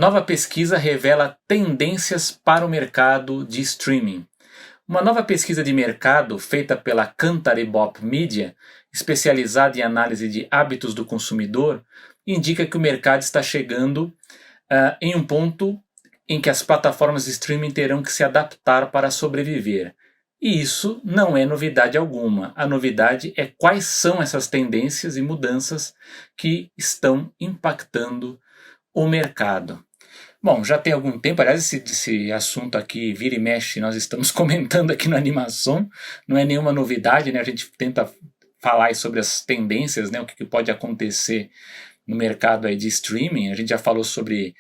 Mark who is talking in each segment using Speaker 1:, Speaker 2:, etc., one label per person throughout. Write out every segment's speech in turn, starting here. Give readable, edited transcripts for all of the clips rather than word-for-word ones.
Speaker 1: Nova pesquisa revela tendências para o mercado de streaming. Uma nova pesquisa de mercado feita pela Kantar Bop Media, especializada em análise de hábitos do consumidor, indica que o mercado está chegando em um ponto em que as plataformas de streaming terão que se adaptar para sobreviver. E isso não é novidade alguma. A novidade é quais são essas tendências e mudanças que estão impactando o mercado. Bom, já tem algum tempo, aliás, esse assunto aqui vira e mexe, nós estamos comentando aqui no Animação, não é nenhuma novidade, né? A gente tenta falar sobre as tendências, né? O que pode acontecer no mercado aí de streaming. A gente já falou sobre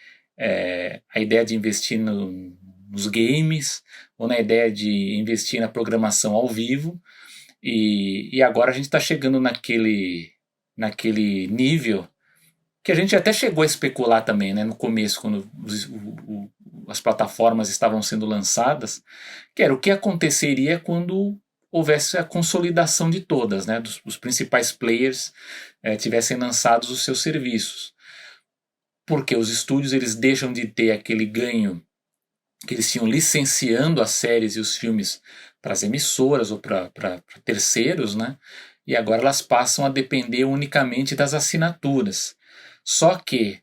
Speaker 1: a ideia de investir nos games, ou na ideia de investir na programação ao vivo, e agora a gente está chegando naquele nível que a gente até chegou a especular também, né, no começo, quando as plataformas estavam sendo lançadas, que era o que aconteceria quando houvesse a consolidação de todas, né, os principais players tivessem lançados os seus serviços. Porque os estúdios eles deixam de ter aquele ganho que eles tinham licenciando as séries e os filmes para as emissoras ou para terceiros, né, e agora elas passam a depender unicamente das assinaturas. Só que,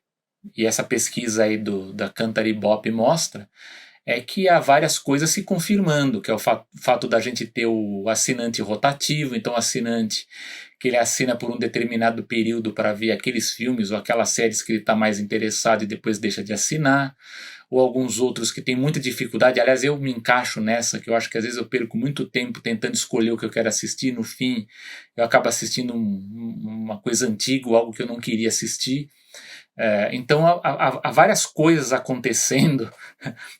Speaker 1: e essa pesquisa aí da Kantar Bop mostra, é que há várias coisas se confirmando, que é o fato da gente ter o assinante rotativo, então o assinante que ele assina por um determinado período para ver aqueles filmes ou aquelas séries que ele está mais interessado e depois deixa de assinar, ou alguns outros que têm muita dificuldade. Aliás, eu me encaixo nessa, que eu acho que às vezes eu perco muito tempo tentando escolher o que eu quero assistir, no fim eu acabo assistindo uma coisa antiga, algo que eu não queria assistir. Então há várias coisas acontecendo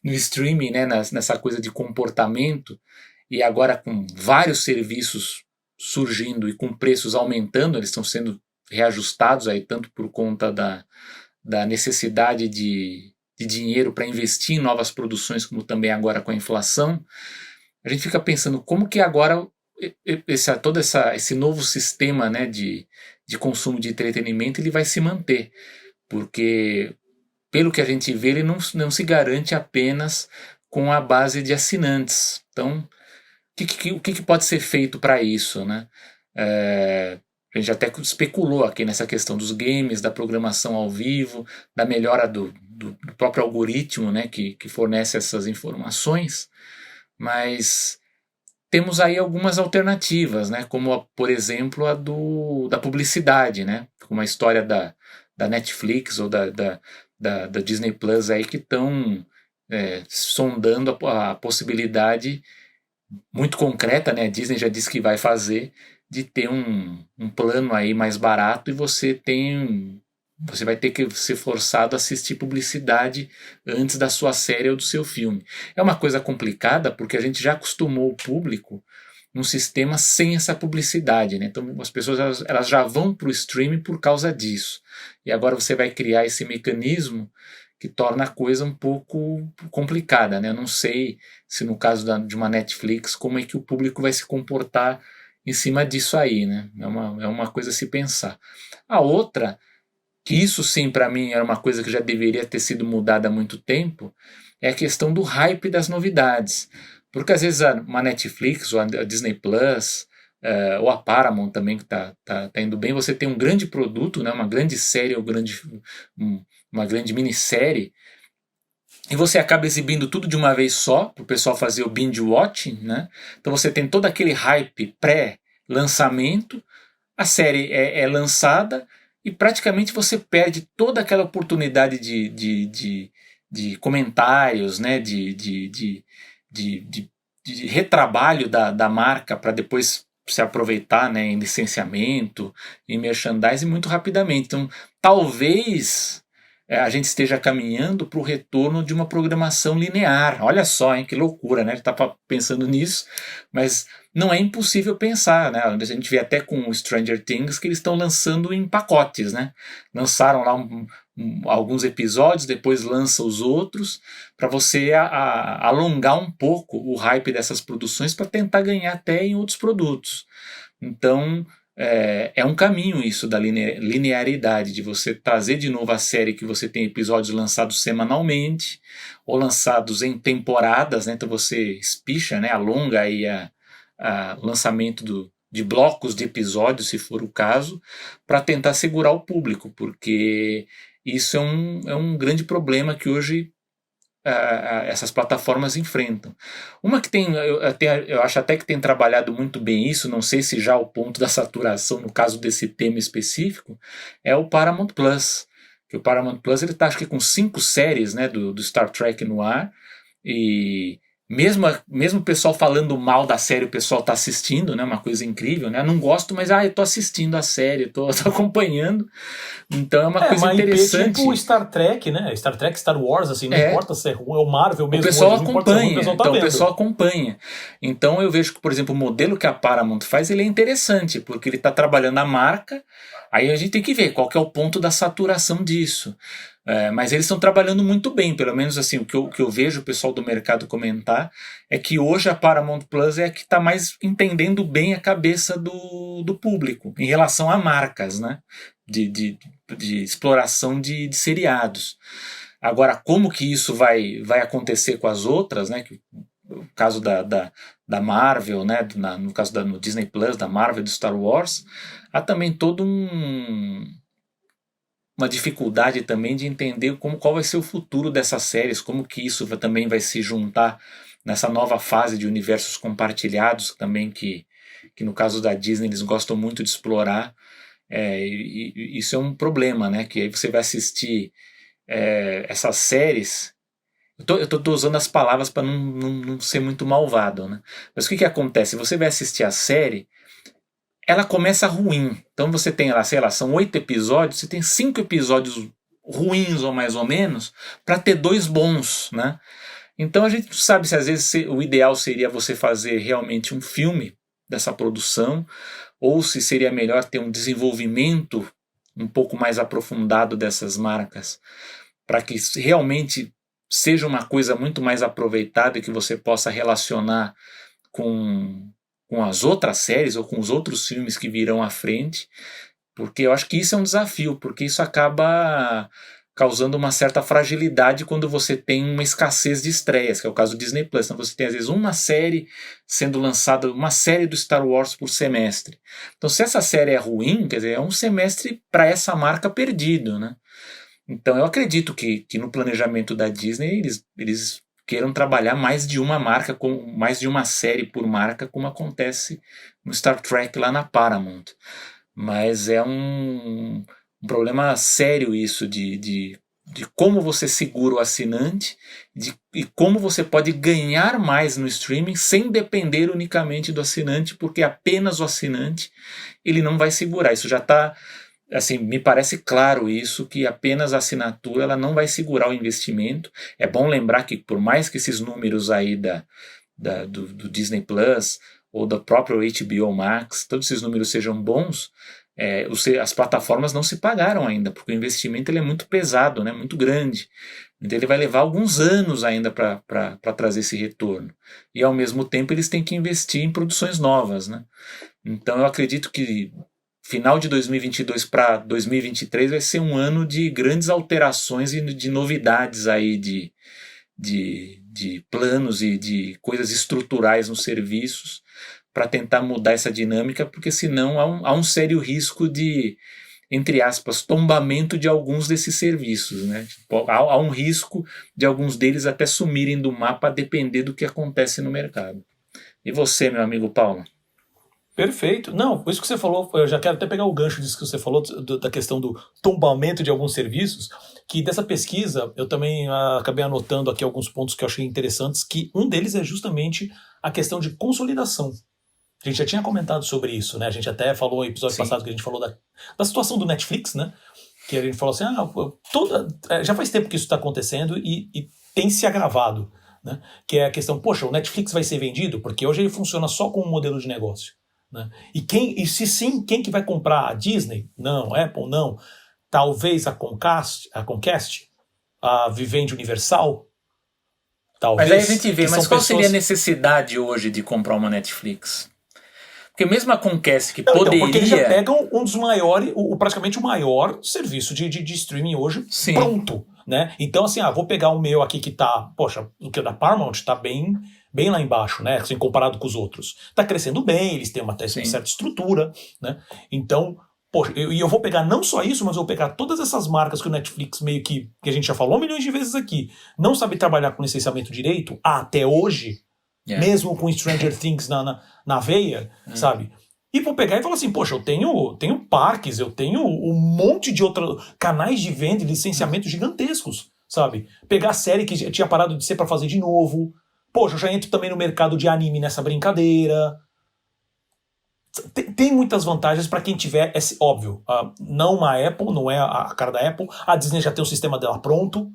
Speaker 1: no streaming, né, nessa coisa de comportamento, e agora com vários serviços surgindo e com preços aumentando, eles estão sendo reajustados aí, tanto por conta da necessidade de dinheiro para investir em novas produções, como também agora com a inflação. A gente fica pensando como que agora todo esse novo sistema, né, de consumo de entretenimento ele vai se manter, porque pelo que a gente vê ele não se garante apenas com a base de assinantes. Então o que pode ser feito para isso, né? A gente até especulou aqui nessa questão dos games, da programação ao vivo, da melhora do próprio algoritmo, né, que fornece essas informações, mas temos aí algumas alternativas, né, como por exemplo a da publicidade, né, como a história da Netflix ou da Disney Plus aí, que estão sondando a possibilidade muito concreta, né, a Disney já disse que vai fazer, de ter um plano aí mais barato, e você vai ter que ser forçado a assistir publicidade antes da sua série ou do seu filme. É uma coisa complicada porque a gente já acostumou o público num sistema sem essa publicidade, né? Então as pessoas elas já vão para o streaming por causa disso. E agora você vai criar esse mecanismo que torna a coisa um pouco complicada, né? Eu não sei se no caso de uma Netflix como é que o público vai se comportar em cima disso aí, né? É uma coisa a se pensar. A outra, que isso sim para mim era uma coisa que já deveria ter sido mudada há muito tempo, é a questão do hype das novidades. Porque às vezes uma Netflix ou a Disney Plus, ou a Paramount também, que tá indo bem, você tem um grande produto, né, uma grande série ou uma grande minissérie, e você acaba exibindo tudo de uma vez só, para o pessoal fazer o binge watching, né? Então você tem todo aquele hype pré-lançamento, a série é lançada e praticamente você perde toda aquela oportunidade de comentários, né? de retrabalho da marca para depois se aproveitar, né, em licenciamento, em merchandising muito rapidamente. Então talvez a gente esteja caminhando para o retorno de uma programação linear. Olha só, hein, que loucura, né? A gente está pensando nisso, mas não é impossível pensar, né? A gente vê até com o Stranger Things que eles estão lançando em pacotes, né? Lançaram lá alguns episódios, depois lança os outros, para você alongar um pouco o hype dessas produções para tentar ganhar até em outros produtos. Então é um caminho isso da linearidade, de você trazer de novo a série que você tem episódios lançados semanalmente ou lançados em temporadas, né? Então você espicha, né? Alonga aí a lançamento de blocos de episódios, se for o caso, para tentar segurar o público, porque isso é um grande problema que hoje essas plataformas enfrentam. Uma que eu acho até que tem trabalhado muito bem isso, não sei se já ao ponto da saturação, no caso desse tema específico, é o Paramount Plus. Que o Paramount Plus ele está acho que com 5 séries, né, do Star Trek no ar, e mesmo o pessoal falando mal da série, o pessoal está assistindo, né, uma coisa incrível, né? Não gosto, mas eu tô assistindo a série, tô acompanhando. Então é uma coisa
Speaker 2: uma
Speaker 1: interessante.
Speaker 2: IP tipo Star Trek, né? Star Trek, Star Wars, assim, não importa se é ruim, é o Marvel mesmo.
Speaker 1: O pessoal
Speaker 2: hoje,
Speaker 1: acompanha,
Speaker 2: o pessoal tá
Speaker 1: então
Speaker 2: vendo.
Speaker 1: o pessoal acompanha. Então eu vejo que, por exemplo, o modelo que a Paramount faz, ele é interessante, porque ele está trabalhando a marca, aí a gente tem que ver qual que é o ponto da saturação disso. Mas eles estão trabalhando muito bem, pelo menos assim, o que eu vejo o pessoal do mercado comentar é que hoje a Paramount Plus é a que está mais entendendo bem a cabeça do público em relação a marcas, né? De exploração de seriados. Agora, como que isso vai acontecer com as outras, né? O caso da Marvel, né? No caso no Disney Plus, da Marvel, do Star Wars, há também todo uma dificuldade também de entender qual vai ser o futuro dessas séries, como que isso também vai se juntar nessa nova fase de universos compartilhados também que no caso da Disney eles gostam muito de explorar. E isso é um problema, né? Que aí você vai assistir essas séries. Eu tô usando as palavras para não ser muito malvado, né? Mas o que acontece? Você vai assistir a série, ela começa ruim. Então você tem lá, sei lá, são 8 episódios, você tem 5 episódios ruins ou mais ou menos, para ter 2 bons, né? Então a gente não sabe se às vezes o ideal seria você fazer realmente um filme dessa produção, ou se seria melhor ter um desenvolvimento um pouco mais aprofundado dessas marcas, para que realmente seja uma coisa muito mais aproveitada e que você possa relacionar com as outras séries ou com os outros filmes que virão à frente, porque eu acho que isso é um desafio, porque isso acaba causando uma certa fragilidade quando você tem uma escassez de estreias, que é o caso do Disney Plus. Então você tem às vezes uma série sendo lançada, uma série do Star Wars por semestre. Então se essa série é ruim, quer dizer, é um semestre para essa marca perdido, né? Então eu acredito que no planejamento da Disney eles queiram trabalhar mais de uma marca, com mais de uma série por marca, como acontece no Star Trek lá na Paramount. Mas é um problema sério isso de como você segura o assinante e como você pode ganhar mais no streaming sem depender unicamente do assinante, porque apenas o assinante ele não vai segurar. Isso já está, assim, me parece claro isso, que apenas a assinatura ela não vai segurar o investimento. É bom lembrar que por mais que esses números aí do Disney Plus ou do próprio HBO Max, todos esses números sejam bons, as plataformas não se pagaram ainda, porque o investimento ele é muito pesado, né, muito grande. Então ele vai levar alguns anos ainda para trazer esse retorno. E ao mesmo tempo eles têm que investir em produções novas, né? Então eu acredito que final de 2022 para 2023 vai ser um ano de grandes alterações e de novidades aí de planos e de coisas estruturais nos serviços para tentar mudar essa dinâmica, porque senão há um sério risco de, entre aspas, tombamento de alguns desses serviços, né? Há um risco de alguns deles até sumirem do mapa a depender do que acontece no mercado. E você, meu amigo Paulo?
Speaker 2: Perfeito. Não, isso que você falou, eu já quero até pegar o gancho disso que você falou, da questão do tombamento de alguns serviços, que dessa pesquisa eu também acabei anotando aqui alguns pontos que eu achei interessantes, que um deles é justamente a questão de consolidação. A gente já tinha comentado sobre isso, né? A gente até falou no episódio passado que a gente falou da situação do Netflix, né? Que a gente falou assim, já faz tempo que isso está acontecendo e tem se agravado, né? Que é a questão, poxa, o Netflix vai ser vendido? Porque hoje ele funciona só com um modelo de negócio. Né? E se sim, quem que vai comprar? A Disney? Não. Apple? Não. Talvez a Comcast? A Vivendi Universal? Talvez.
Speaker 1: Mas aí a gente vê, mas qual seria a necessidade hoje de comprar uma Netflix? Porque mesmo a Comcast que
Speaker 2: Não,
Speaker 1: poderia...
Speaker 2: Então, porque eles já pegam um dos maiores, praticamente o maior serviço de streaming hoje,
Speaker 1: Sim.
Speaker 2: pronto, né? Então, assim, vou pegar o meu aqui que tá, poxa, o que é da Paramount tá bem lá embaixo, né? Assim, comparado com os outros. Tá crescendo bem, eles têm uma certa estrutura, né? Então, poxa, eu vou pegar não só isso, mas eu vou pegar todas essas marcas que o Netflix meio que a gente já falou milhões de vezes aqui, não sabe trabalhar com licenciamento direito até hoje, mesmo com Stranger Things na veia, sabe? E vou pegar e falar assim, poxa, eu tenho parques, eu tenho um monte de outros canais de venda e licenciamento gigantescos, sabe? Pegar a série que tinha parado de ser pra fazer de novo. Poxa, eu já entro também no mercado de anime nessa brincadeira. Tem muitas vantagens para quem tiver, óbvio, não uma Apple, não é a cara da Apple, a Disney já tem o sistema dela pronto,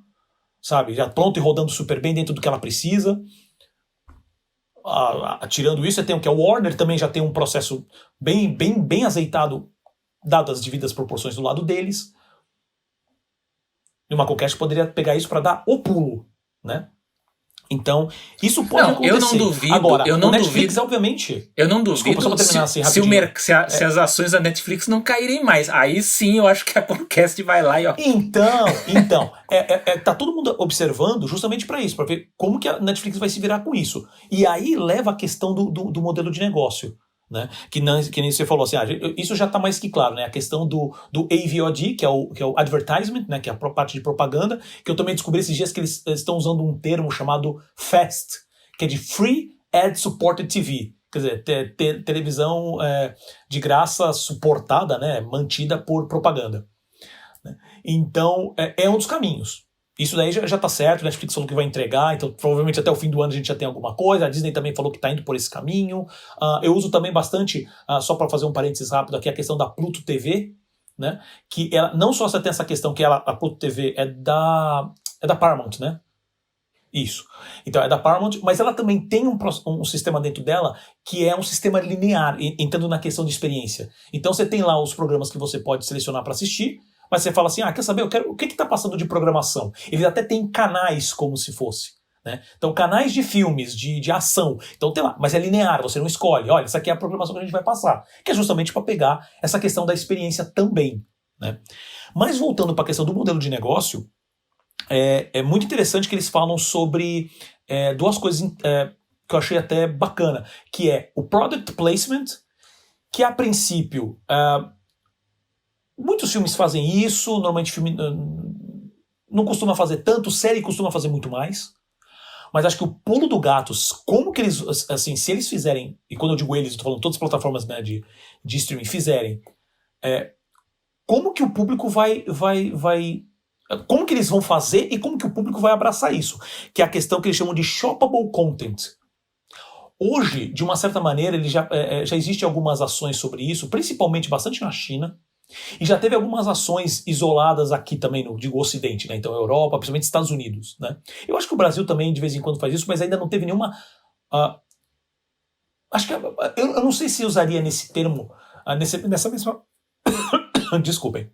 Speaker 2: sabe? Já pronto e rodando super bem dentro do que ela precisa. Tirando isso, você tem o que é o Warner, também já tem um processo bem azeitado, dado as devidas proporções do lado deles. E uma Comcast poderia pegar isso para dar o pulo, né? Então, isso pode acontecer.
Speaker 1: Eu não duvido.
Speaker 2: Agora,
Speaker 1: eu não
Speaker 2: o Netflix,
Speaker 1: duvido,
Speaker 2: obviamente...
Speaker 1: Eu não duvido.
Speaker 2: Desculpa, só pra terminar assim, rapidinho.
Speaker 1: Se as ações da Netflix não caírem mais. Aí sim eu acho que a Comcast vai lá e...
Speaker 2: Então, tá todo mundo observando justamente para isso, para ver como que a Netflix vai se virar com isso. E aí leva a questão do modelo de negócio. Né? Que nem você falou assim, isso já está mais que claro, né? A questão do AVOD, que é o advertisement, né? Que é a parte de propaganda, que eu também descobri esses dias que eles estão usando um termo chamado FAST, que é de Free Ad Supported TV, quer dizer, televisão de graça suportada, né? Mantida por propaganda. Né? Então, é um dos caminhos. Isso daí já tá certo, a Netflix falou que vai entregar, então provavelmente até o fim do ano a gente já tem alguma coisa, a Disney também falou que tá indo por esse caminho. Eu uso também bastante, só para fazer um parênteses rápido aqui, a questão da Pluto TV, né? Que ela, não só você tem essa questão que a Pluto TV é da Paramount, né? Isso. Então é da Paramount, mas ela também tem um sistema dentro dela que é um sistema linear, entrando na questão de experiência. Então você tem lá os programas que você pode selecionar para assistir, mas você fala assim, quer saber, o que está passando de programação? Eles até têm canais como se fosse. Né? Então, canais de filmes, de ação. Então tem lá, mas é linear, você não escolhe. Olha, essa aqui é a programação que a gente vai passar. Que é justamente para pegar essa questão da experiência também. Né? Mas voltando para a questão do modelo de negócio, é muito interessante que eles falam sobre duas coisas que eu achei até bacana, que é o product placement, que a princípio... muitos filmes fazem isso, normalmente filme não costuma fazer tanto, série costuma fazer muito mais. Mas acho que o pulo do gato, como que eles, assim, se eles fizerem, e quando eu digo eles, eu tô falando todas as plataformas, né, de streaming fizerem, como que o público vai como que eles vão fazer e como que o público vai abraçar isso? Que é a questão que eles chamam de shoppable content. Hoje, de uma certa maneira, ele já existem algumas ações sobre isso, principalmente bastante na China. E já teve algumas ações isoladas aqui também, no digo Ocidente, né? Então Europa, principalmente Estados Unidos, né? Eu acho que o Brasil também de vez em quando faz isso, mas ainda não teve nenhuma... acho que eu não sei se usaria nesse termo, nessa mesma... Desculpem.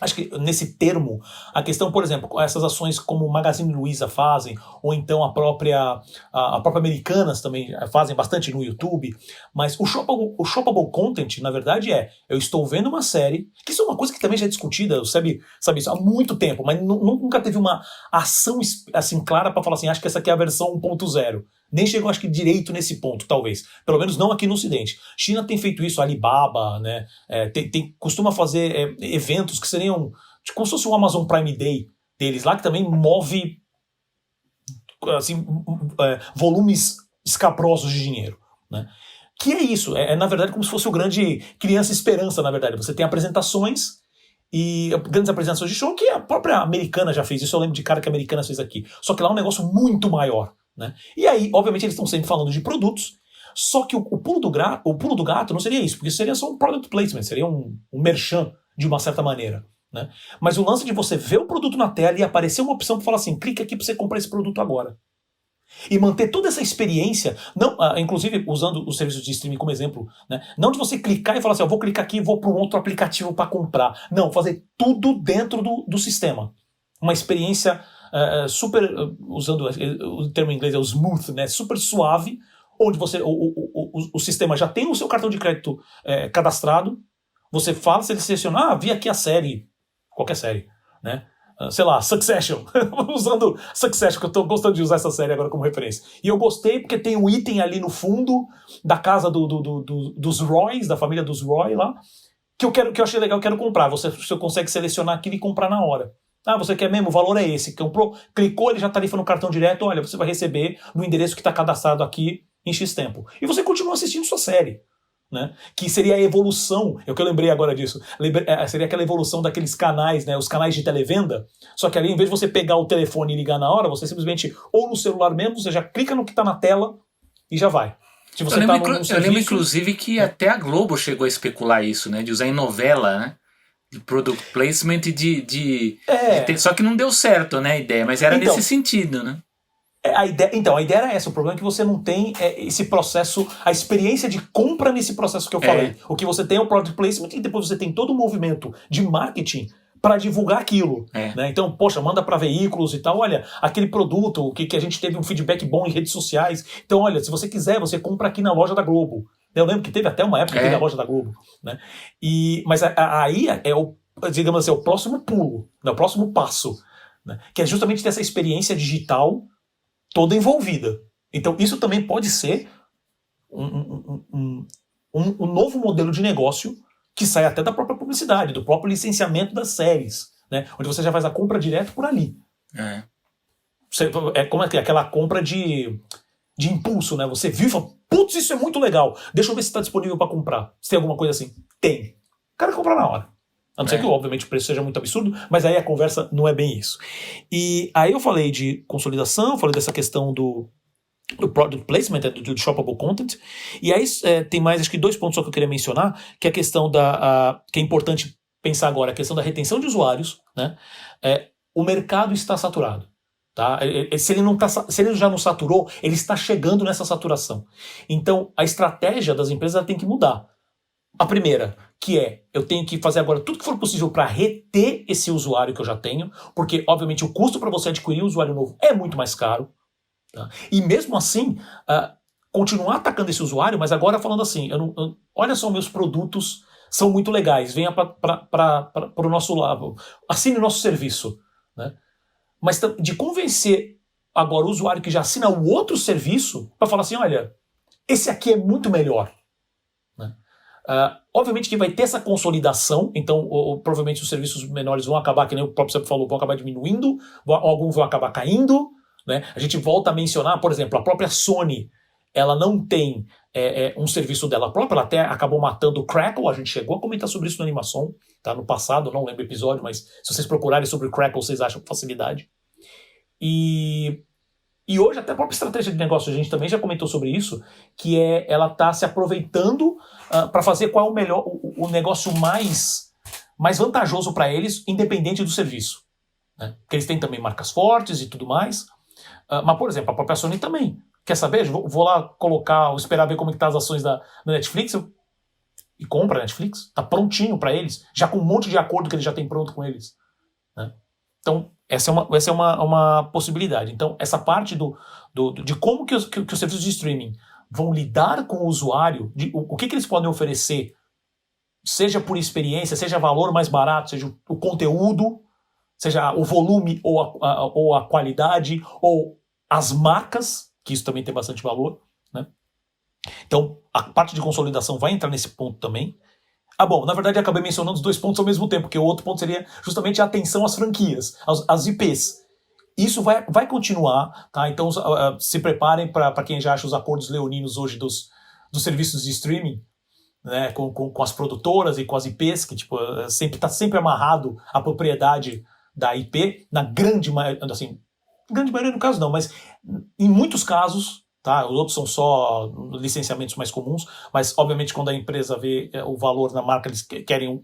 Speaker 2: Acho que nesse termo, a questão, por exemplo, essas ações como o Magazine Luiza fazem, ou então a própria Americanas também fazem bastante no YouTube, mas o shoppable content, na verdade, eu estou vendo uma série, que isso é uma coisa que também já é discutida, sabe isso, há muito tempo, mas nunca teve uma ação assim clara para falar assim, acho que essa aqui é a versão 1.0. Nem chegou, acho que, direito nesse ponto, talvez. Pelo menos não aqui no Ocidente. China tem feito isso, Alibaba, né? Costuma fazer eventos que seriam como se fosse o Amazon Prime Day deles lá, que também move assim, volumes escabrosos de dinheiro. Né? Que é isso, na verdade como se fosse o grande Criança Esperança, na verdade. Você tem apresentações e grandes apresentações de show, que a própria Americana já fez isso, eu lembro de cara que a Americana fez aqui. Só que lá é um negócio muito maior. Né? E aí, obviamente, eles estão sempre falando de produtos, só que o pulo do gato não seria isso, porque seria só um product placement, seria um merchan de uma certa maneira. Né? Mas o lance de você ver o produto na tela e aparecer uma opção para falar assim, clique aqui para você comprar esse produto agora. E manter toda essa experiência, não, inclusive usando os serviços de streaming como exemplo, né? Não de você clicar e falar assim, eu vou clicar aqui e vou para um outro aplicativo para comprar. Não, fazer tudo dentro do sistema. Uma experiência... super, usando o termo em inglês, é o smooth, né? Super suave, onde o sistema já tem o seu cartão de crédito cadastrado, você fala, se ele seleciona, vi aqui a série, qualquer série, né? Sei lá, Succession, usando Succession, que eu tô gostando de usar essa série agora como referência. E eu gostei porque tem um item ali no fundo da casa dos Roys, da família dos Roy lá, que eu achei legal, eu quero comprar. Você consegue selecionar aquilo e comprar na hora. Você quer mesmo? O valor é esse. Comprou, clicou, ele já tarifa no cartão direto, olha, você vai receber no endereço que está cadastrado aqui em X tempo. E você continua assistindo sua série. Né? Que seria a evolução, é o que eu lembrei agora disso, seria aquela evolução daqueles canais, né, os canais de televenda, só que ali, em vez de você pegar o telefone e ligar na hora, você simplesmente, ou no celular mesmo, você já clica no que está na tela e já vai. Se você
Speaker 1: eu lembro, inclusive, que até a Globo chegou a especular isso, né, de usar em novela, né, de product placement só que não deu certo, né, a ideia, mas era nesse sentido, né.
Speaker 2: A ideia era essa. O problema é que você não tem esse processo, a experiência de compra nesse processo que eu falei. O que você tem é o product placement e depois você tem todo o movimento de marketing para divulgar aquilo. Né? Então, poxa, manda para veículos e tal. Olha, aquele produto que a gente teve um feedback bom em redes sociais. Então, olha, se você quiser, você compra aqui na loja da Globo. Eu lembro que teve até uma época que teve a loja da Globo. Né? Mas aí digamos assim, o próximo pulo, né? O próximo passo. Né? Que é justamente ter essa experiência digital toda envolvida. Então, isso também pode ser um novo modelo de negócio que sai até da própria publicidade, do próprio licenciamento das séries, né? Onde você já faz a compra direto por ali. É como aquela compra de impulso, né? Você viu e fala, putz, isso é muito legal, deixa eu ver se está disponível para comprar. Se tem alguma coisa assim. Tem. O cara compra na hora. A não ser que, obviamente, o preço seja muito absurdo, mas aí a conversa não é bem isso. E aí eu falei de consolidação, falei dessa questão do product placement, do shoppable content, e aí tem mais, acho que 2 pontos só que eu queria mencionar, que é a questão que é importante pensar agora, a questão da retenção de usuários, né? O mercado está saturado. Tá? Se ele já não saturou, ele está chegando nessa saturação. Então, a estratégia das empresas tem que mudar. A primeira, que eu tenho que fazer agora tudo que for possível para reter esse usuário que eu já tenho, porque, obviamente, o custo para você adquirir um usuário novo é muito mais caro. Tá? E mesmo assim, continuar atacando esse usuário, mas agora falando assim, olha só, meus produtos são muito legais, venha para o nosso lado, assine o nosso serviço. Né? Mas de convencer agora o usuário que já assina o outro serviço para falar assim, olha, esse aqui é muito melhor. Obviamente que vai ter essa consolidação, então provavelmente os serviços menores vão acabar, que nem o próprio falou, vão acabar diminuindo, alguns vão acabar caindo, né? A gente volta a mencionar, por exemplo, a própria Sony, ela não tem um serviço dela própria, ela até acabou matando o Crackle, a gente chegou a comentar sobre isso no Animação, tá? No passado, não lembro o episódio, mas se vocês procurarem sobre o Crackle, vocês acham com facilidade. E hoje até a própria estratégia de negócio, a gente também já comentou sobre isso, que ela está se aproveitando para fazer qual é o melhor, o negócio mais vantajoso para eles, independente do serviço. Né? Porque eles têm também marcas fortes e tudo mais. Mas, por exemplo, a própria Sony também. Quer saber? Vou lá esperar ver como é que tá as ações da Netflix e compra a Netflix. Tá prontinho para eles, já com um monte de acordo que eles já têm pronto com eles. Né? Então, essa é uma possibilidade. Então, essa parte de como que os serviços de streaming vão lidar com o usuário, o que eles podem oferecer, seja por experiência, seja valor mais barato, seja o conteúdo, seja o volume ou a qualidade, ou as marcas, que isso também tem bastante valor. Né? Então, a parte de consolidação vai entrar nesse ponto também. Bom, na verdade eu acabei mencionando os 2 pontos ao mesmo tempo, porque o outro ponto seria justamente a atenção às franquias, às IPs. Isso vai continuar, tá? Então se preparem para quem já acha os acordos leoninos hoje dos serviços de streaming, né, com as produtoras e com as IPs, que está sempre amarrado à propriedade da IP, na grande maioria, assim, grande maioria no caso não, mas em muitos casos, tá? Os outros são só licenciamentos mais comuns, mas obviamente quando a empresa vê o valor na marca, eles querem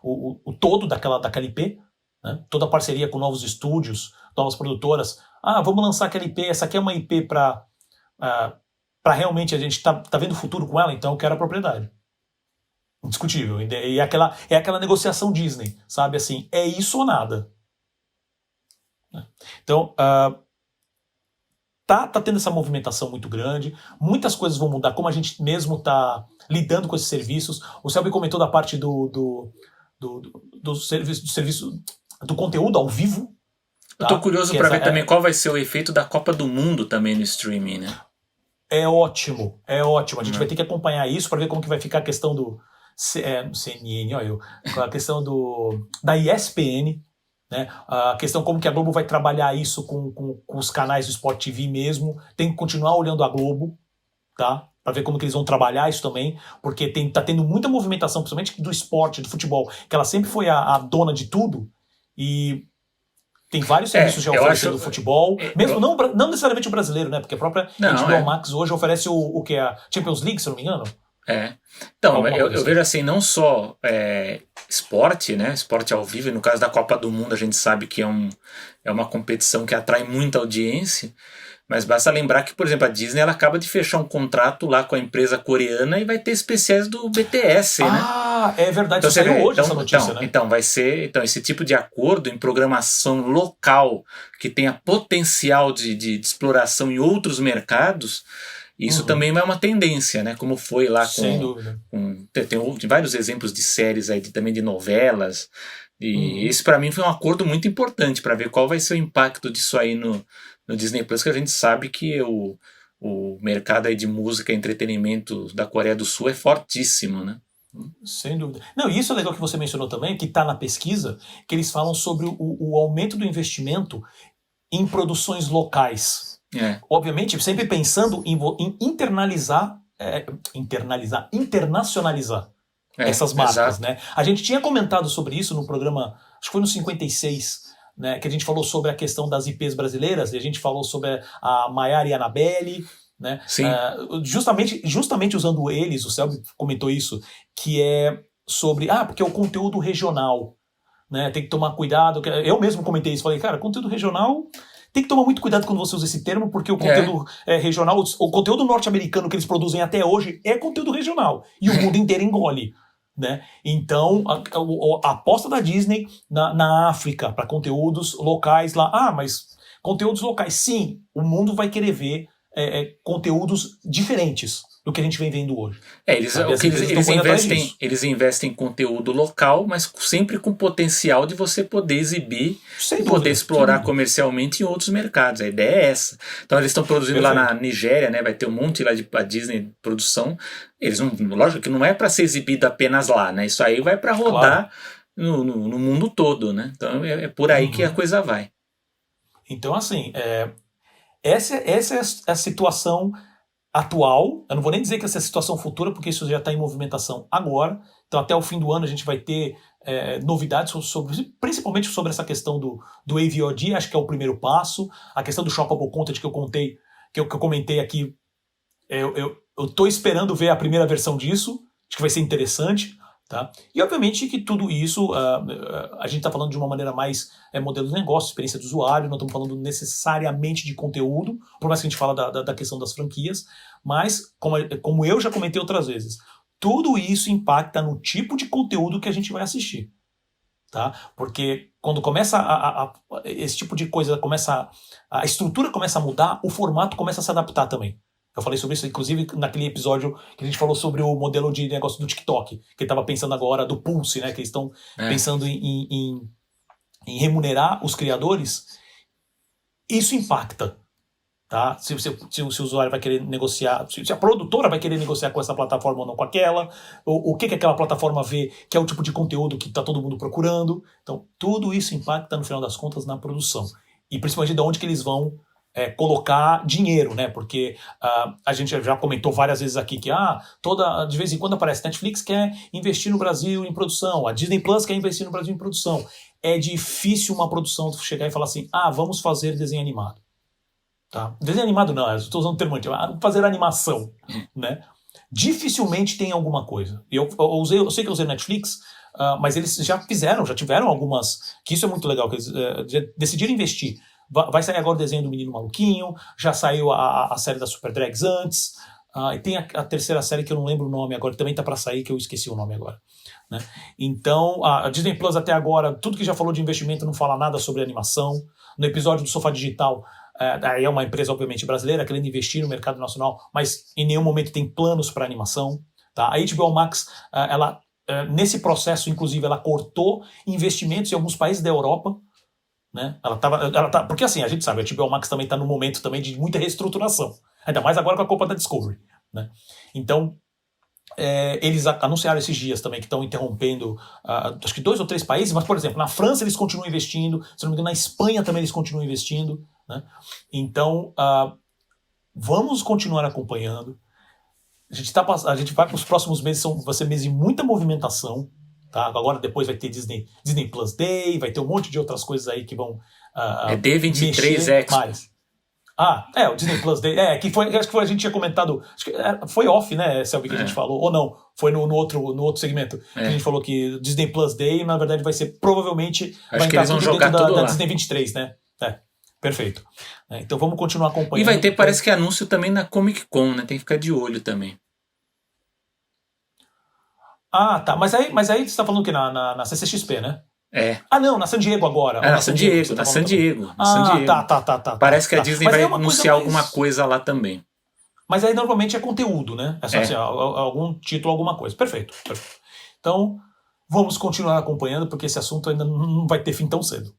Speaker 2: o todo daquela IP, né? Toda a parceria com novos estúdios, novas produtoras. Vamos lançar aquela IP, essa aqui é uma IP para realmente a gente tá vendo o futuro com ela, então eu quero a propriedade. Indiscutível. E é aquela negociação Disney, sabe? Assim, é isso ou nada. Então, tá tendo essa movimentação muito grande, muitas coisas vão mudar, como a gente mesmo tá lidando com esses serviços. O Selby comentou da parte do serviço do conteúdo ao vivo.
Speaker 1: Eu tô curioso para ver também qual vai ser o efeito da Copa do Mundo também no streaming, né?
Speaker 2: É ótimo. A gente vai ter que acompanhar isso para ver como que vai ficar a questão do CNN, a questão da ESPN, né? A questão como que a Globo vai trabalhar isso com os canais do Sport TV mesmo. Tem que continuar olhando a Globo, tá? Para ver como que eles vão trabalhar isso também, porque tá tendo muita movimentação, principalmente do esporte, do futebol, que ela sempre foi a dona de tudo, e tem vários serviços já oferecendo do futebol, mesmo não necessariamente o brasileiro, né? Porque a própria HBO Max hoje oferece o que é a Champions League, se eu não me engano.
Speaker 1: Então, eu vejo assim, não só esporte, né? Esporte ao vivo, e no caso da Copa do Mundo a gente sabe que é uma competição que atrai muita audiência, mas basta lembrar que, por exemplo, a Disney ela acaba de fechar um contrato lá com a empresa coreana e vai ter especiais do BTS, né?
Speaker 2: É verdade, então, saiu hoje essa notícia, né?
Speaker 1: Então, vai ser esse tipo de acordo em programação local que tenha potencial de exploração em outros mercados. Isso também é uma tendência, né? Como foi lá
Speaker 2: sem dúvida.
Speaker 1: Tem vários exemplos de séries aí, também de novelas. E esse para mim foi um acordo muito importante para ver qual vai ser o impacto disso aí no Disney Plus, que a gente sabe que o mercado aí de música e entretenimento da Coreia do Sul é fortíssimo, né?
Speaker 2: Sem dúvida. Não, e isso é legal que você mencionou também, que está na pesquisa, que eles falam sobre o aumento do investimento em produções locais. Obviamente, sempre pensando em internacionalizar essas marcas, né? A gente tinha comentado sobre isso no programa, acho que foi no 56, né, que a gente falou sobre a questão das IPs brasileiras, e a gente falou sobre a Maiara e a Annabelle, né? Justamente usando eles, o Selby comentou isso, que é sobre, porque é o conteúdo regional, né? Tem que tomar cuidado. Eu mesmo comentei isso, falei, cara, conteúdo regional tem que tomar muito cuidado quando você usa esse termo, porque o conteúdo regional, o conteúdo norte-americano que eles produzem até hoje é conteúdo regional, e o mundo inteiro engole. Né? Então, a aposta da Disney na África para conteúdos locais lá. Mas conteúdos locais, sim, o mundo vai querer ver conteúdos diferentes do que a gente vem vendo hoje.
Speaker 1: Eles investem em conteúdo local, mas sempre com potencial de você poder exibir e poder explorar comercialmente em outros mercados. A ideia é essa. Então eles estão produzindo lá na Nigéria, né? Vai ter um monte lá de Disney produção. Lógico que não é para ser exibido apenas lá, né? Isso aí vai para rodar no mundo todo, né? Então é por aí que a coisa vai.
Speaker 2: Então, assim, essa é a situação atual. Eu não vou nem dizer que essa é a situação futura, porque isso já está em movimentação agora. Então, até o fim do ano a gente vai ter novidades principalmente sobre essa questão do AVOD. Acho que é o primeiro passo. A questão do Shoppable Content que eu comentei aqui, eu estou esperando ver a primeira versão disso. Acho que vai ser interessante. Tá? E obviamente que tudo isso a gente está falando de uma maneira mais modelo de negócio, experiência do usuário, não estamos falando necessariamente de conteúdo, por mais que a gente fala da questão das franquias, mas como eu já comentei outras vezes, tudo isso impacta no tipo de conteúdo que a gente vai assistir. Tá? Porque quando começa esse tipo de coisa, a estrutura começa a mudar, o formato começa a se adaptar também. Eu falei sobre isso, inclusive, naquele episódio que a gente falou sobre o modelo de negócio do TikTok, que ele estava pensando agora do Pulse, né? Que eles estão pensando em remunerar os criadores. Isso impacta, tá? Se o usuário vai querer negociar, se a produtora vai querer negociar com essa plataforma ou não com aquela, o que aquela plataforma vê que é o tipo de conteúdo que está todo mundo procurando. Então, tudo isso impacta, no final das contas, na produção. E principalmente de onde que eles vão colocar dinheiro, né? Porque a gente já comentou várias vezes aqui que de vez em quando aparece Netflix quer investir no Brasil em produção, a Disney Plus quer investir no Brasil em produção. É difícil uma produção chegar e falar assim, vamos fazer desenho animado. Tá? Desenho animado não, eu estou usando o termo antigo, fazer animação, né? Dificilmente tem alguma coisa. Eu sei que eu usei Netflix, mas eles já tiveram algumas, que isso é muito legal, que eles decidiram investir. Vai sair agora o desenho do Menino Maluquinho, já saiu a série da Super Drags antes, e tem a terceira série que eu não lembro o nome agora, que também está para sair, que eu esqueci o nome agora. Né? Então, a Disney Plus até agora, tudo que já falou de investimento não fala nada sobre animação. No episódio do Sofá Digital, Aí é uma empresa, obviamente, brasileira, querendo investir no mercado nacional, mas em nenhum momento tem planos para animação. Tá? A HBO Max, nesse processo, inclusive, ela cortou investimentos em alguns países da Europa. Né? Porque assim, a gente sabe, a HBO Max também está num momento também de muita reestruturação. Ainda mais agora com a Copa da Discovery. Né? Então, eles anunciaram esses dias também que estão interrompendo, acho que 2 ou 3 países, mas, por exemplo, na França eles continuam investindo, se não me engano, na Espanha também eles continuam investindo. Né? Então, vamos continuar acompanhando. A gente vai para os próximos meses, vai ser meses de muita movimentação. Tá? Agora depois vai ter Disney Plus Day, vai ter um monte de outras coisas aí que vão
Speaker 1: D23 Expo.
Speaker 2: Mais. O Disney Plus Day. Acho que foi, a gente tinha comentado. Acho que foi off, né, Selby, que a gente falou. Ou não, foi no outro segmento. Que a gente falou que Disney Plus Day, na verdade, vai ser provavelmente.
Speaker 1: Acho
Speaker 2: vai
Speaker 1: que
Speaker 2: entrar
Speaker 1: eles vão
Speaker 2: tudo
Speaker 1: jogar
Speaker 2: dentro
Speaker 1: tudo
Speaker 2: da
Speaker 1: lá.
Speaker 2: Disney 23, né? Perfeito. Então vamos continuar acompanhando.
Speaker 1: E vai ter, parece que anúncio também na Comic Con, né? Tem que ficar de olho também.
Speaker 2: Tá. Mas aí você está falando que na CCXP, né? Não, na San Diego agora.
Speaker 1: Na San Diego.
Speaker 2: Tá.
Speaker 1: Parece que a Disney vai anunciar alguma coisa lá também.
Speaker 2: Mas aí normalmente é conteúdo, né? É só assim, algum título, alguma coisa. Perfeito. Então, vamos continuar acompanhando, porque esse assunto ainda não vai ter fim tão cedo.